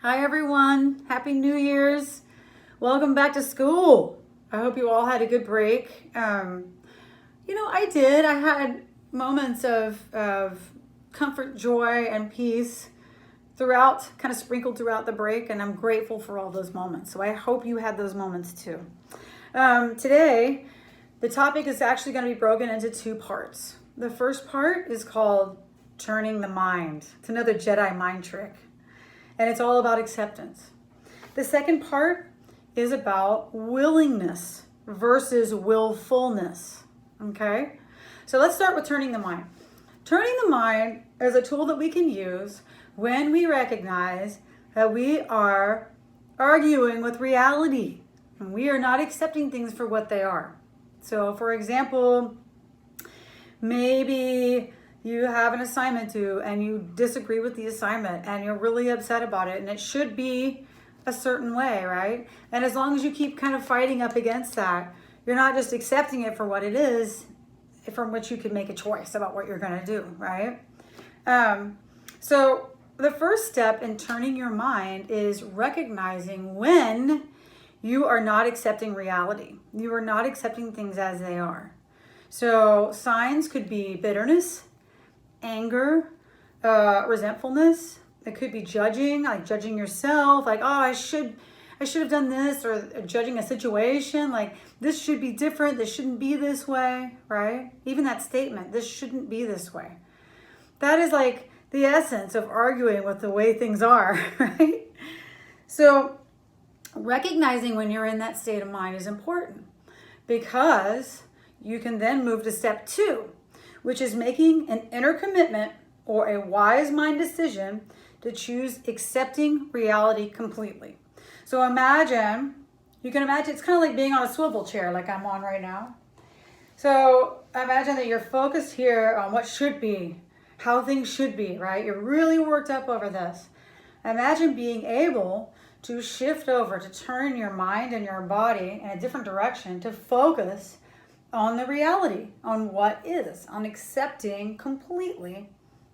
Hi everyone, Happy New Year's. Welcome back to school. I hope you all had a good break. I did. I had moments of comfort, joy, and peace throughout, kind of sprinkled throughout the break, and I'm grateful for all those moments. So I hope you had those moments too. Today, the topic is actually going to be broken into two parts. The first part is called Turning the Mind. It's another Jedi mind trick, and it's all about acceptance. The second part is about willingness versus willfulness. Okay? So let's start with turning the mind. Turning the mind is a tool that we can use when we recognize that we are arguing with reality and we are not accepting things for what they are. So, for example, maybe you have an assignment due and you disagree with the assignment and you're really upset about it and it should be a certain way, right? And as long as you keep kind of fighting up against that, you're not just accepting it for what it is, from which you can make a choice about what you're going to do, right? So the first step in turning your mind is recognizing when you are not accepting reality. You are not accepting things as they are. So signs could be bitterness, anger, resentfulness. It could be judging, like judging yourself, like, oh, I should have done this, or judging a situation, like this should be different, this shouldn't be this way, right? Even that statement, this shouldn't be this way. That is like the essence of arguing with the way things are, right? So recognizing when you're in that state of mind is important because you can then move to step 2, which is making an inner commitment or a wise mind decision to choose accepting reality completely. So you can imagine it's kind of like being on a swivel chair like I'm on right now. So imagine that you're focused here on what should be, how things should be, right? You're really worked up over this. Imagine being able to shift over, to turn your mind and your body in a different direction, to focus on the reality, on what is, on accepting completely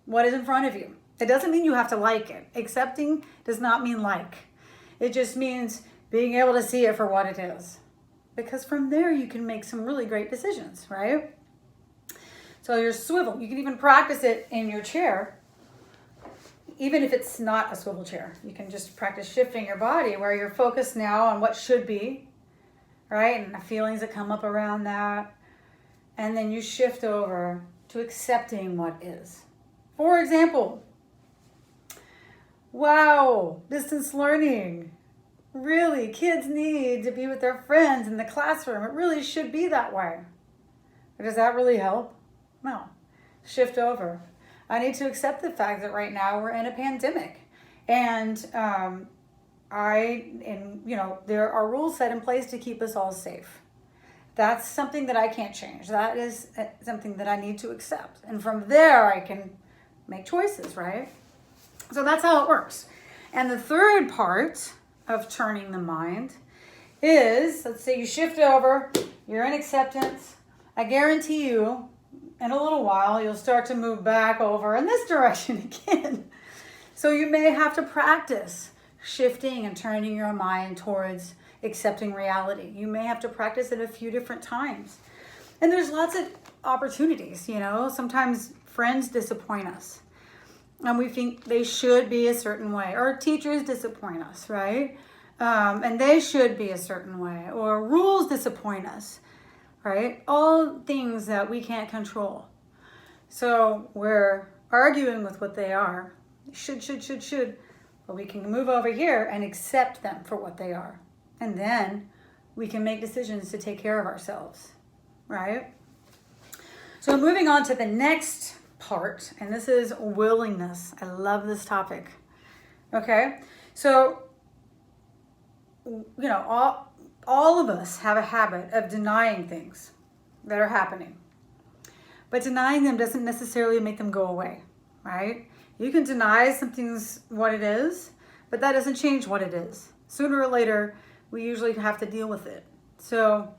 what is in front of you. It doesn't mean you have to like it. Accepting does not mean like. It just means being able to see it for what it is. Because from there you can make some really great decisions, right? So your swivel, you can even practice it in your chair, even if it's not a swivel chair. You can just practice shifting your body where you're focused now on what should be, right? And the feelings that come up around that. And then you shift over to accepting what is. For example, wow, distance learning. Really, kids need to be with their friends in the classroom. It really should be that way. But does that really help? No. Shift over. I need to accept the fact that right now we're in a pandemic. And there are rules set in place to keep us all safe. That's something that I can't change. That is something that I need to accept. And from there, I can make choices, right? So that's how it works. And the third part of turning the mind is, let's say you shift over, you're in acceptance. I guarantee you, in a little while, you'll start to move back over in this direction again. So you may have to practice shifting and turning your mind towards accepting reality. You may have to practice it a few different times. And there's lots of opportunities, Sometimes friends disappoint us and we think they should be a certain way, or teachers disappoint us, right? And they should be a certain way, or rules disappoint us, right? All things that we can't control. So we're arguing with what they are. Should. But we can move over here and accept them for what they are. And then we can make decisions to take care of ourselves, right? So moving on to the next part, and this is willingness. I love this topic. Okay, so all of us have a habit of denying things that are happening, but denying them doesn't necessarily make them go away, right? You can deny something's what it is, but that doesn't change what it is. Sooner or later, we usually have to deal with it. So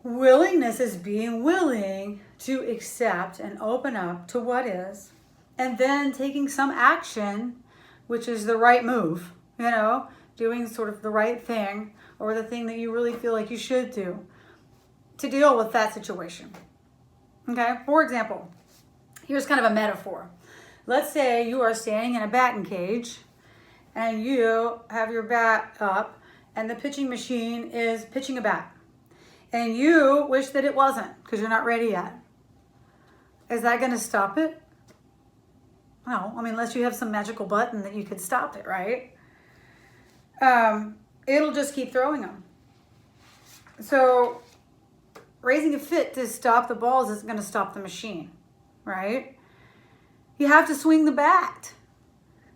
willingness is being willing to accept and open up to what is, and then taking some action which is the right move, you know, doing sort of the right thing or the thing that you really feel like you should do to deal with that situation. Okay, for example, here's kind of a metaphor. Let's say you are standing in a batting cage and you have your bat up and the pitching machine is pitching a bat. And you wish that it wasn't because you're not ready yet. Is that going to stop it? No, I mean, unless you have some magical button that you could stop it, right? It'll just keep throwing them. So raising a fit to stop the balls isn't going to stop the machine, right? You have to swing the bat.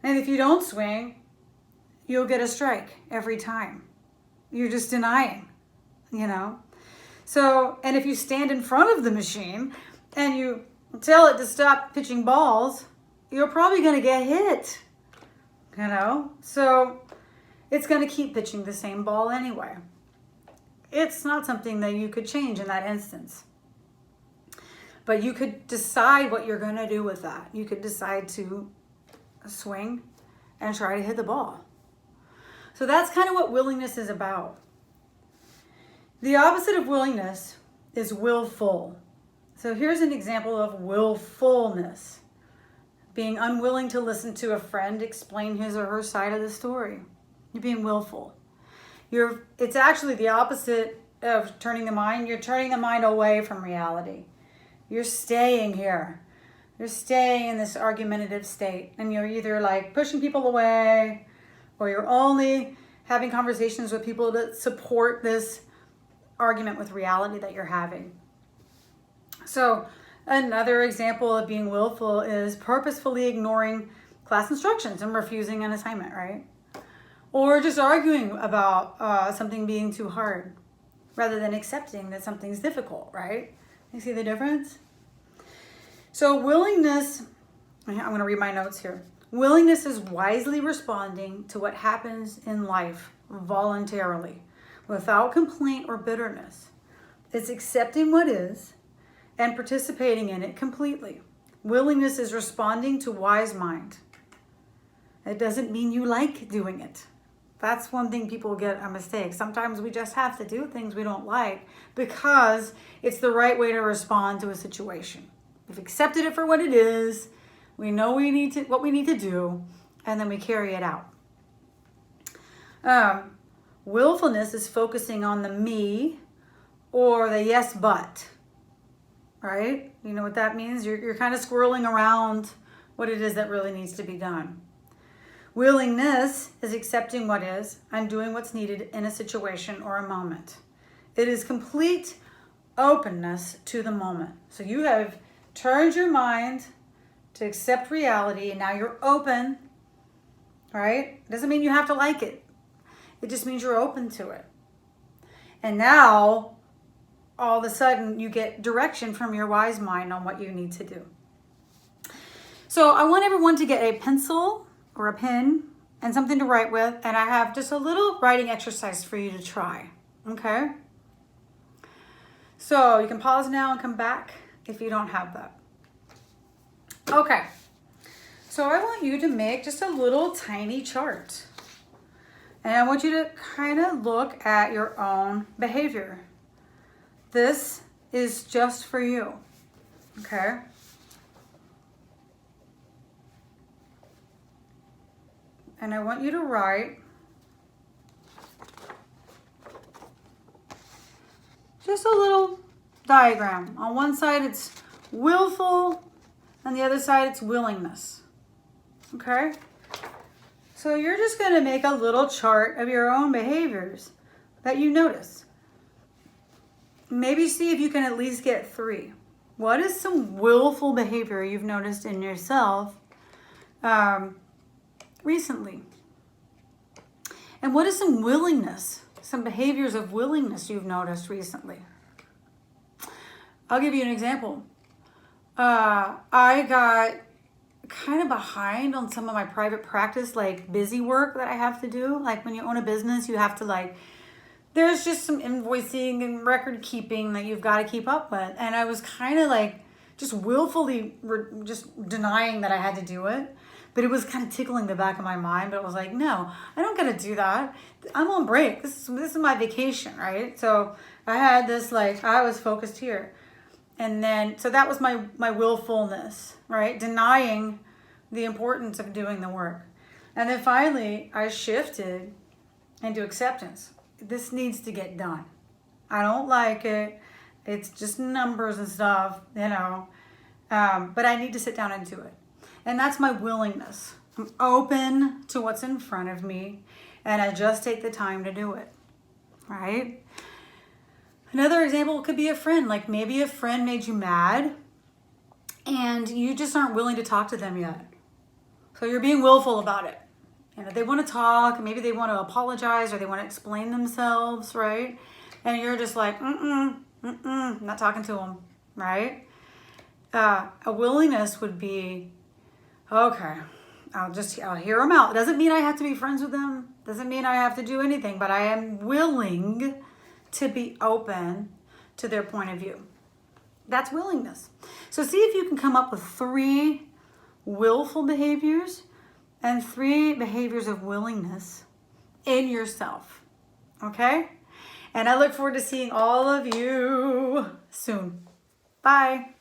And if you don't swing, you'll get a strike every time. You're just denying, you know? So, and if you stand in front of the machine and you tell it to stop pitching balls, you're probably going to get hit, you know? So it's going to keep pitching the same ball anyway. It's not something that you could change in that instance. But you could decide what you're going to do with that. You could decide to swing and try to hit the ball. So that's kind of what willingness is about. The opposite of willingness is willful. So here's an example of willfulness. Being unwilling to listen to a friend explain his or her side of the story. You're being willful. It's actually the opposite of turning the mind. You're turning the mind away from reality. You're staying here. You're staying in this argumentative state. And you're either like pushing people away or you're only having conversations with people that support this argument with reality that you're having. So another example of being willful is purposefully ignoring class instructions and refusing an assignment, right? Or just arguing about something being too hard rather than accepting that something's difficult, right? You see the difference? So willingness, I'm going to read my notes here. Willingness is wisely responding to what happens in life voluntarily, without complaint or bitterness. It's accepting what is and participating in it completely. Willingness is responding to wise mind. It doesn't mean you like doing it. That's one thing people get a mistake. Sometimes we just have to do things we don't like because it's the right way to respond to a situation. We've accepted it for what it is. We know what we need to do, and then we carry it out. Willfulness is focusing on the me or the yes but, right? You know what that means? You're kind of squirreling around what it is that really needs to be done. Willingness is accepting what is and doing what's needed in a situation or a moment. It is complete openness to the moment. So you have turned your mind to accept reality and now you're open, right? It doesn't mean you have to like it. It just means you're open to it. And now, all of a sudden, you get direction from your wise mind on what you need to do. So I want everyone to get a pencil or a pen and something to write with. And I have just a little writing exercise for you to try. Okay? So you can pause now and come back if you don't have that. Okay. So I want you to make just a little tiny chart. And I want you to kind of look at your own behavior. This is just for you, okay? And I want you to write just a little diagram. On one side it's willful, on the other side it's willingness, okay? So you're just going to make a little chart of your own behaviors that you notice. Maybe see if you can at least get 3. What is some willful behavior you've noticed in yourself recently? And what is some willingness, some behaviors of willingness you've noticed recently? I'll give you an example. I got kind of behind on some of my private practice, like busy work that I have to do. Like when you own a business, you have to there's just some invoicing and record keeping that you've got to keep up with. And I was kind of just willfully just denying that I had to do it. but it was kind of tickling the back of my mind. But I was like, no, I don't gotta do that. I'm on break. This is my vacation, right? So I had this, like, I was focused here. And then, so that was my willfulness, right? Denying the importance of doing the work. And then finally, I shifted into acceptance. This needs to get done. I don't like it. It's just numbers and stuff, you know. But I need to sit down and do it. And that's my willingness. I'm open to what's in front of me, and I just take the time to do it, right? Another example could be a friend. Like maybe a friend made you mad, and you just aren't willing to talk to them yet. So you're being willful about it. You know, they want to talk, maybe they want to apologize, or they want to explain themselves, right? And you're just like, not talking to them, right? A willingness would be, okay, I'll hear them out. It doesn't mean I have to be friends with them. Doesn't mean I have to do anything, but I am willing to be open to their point of view. That's willingness. So see if you can come up with 3 willful behaviors and 3 behaviors of willingness in yourself. Okay? And I look forward to seeing all of you soon. Bye.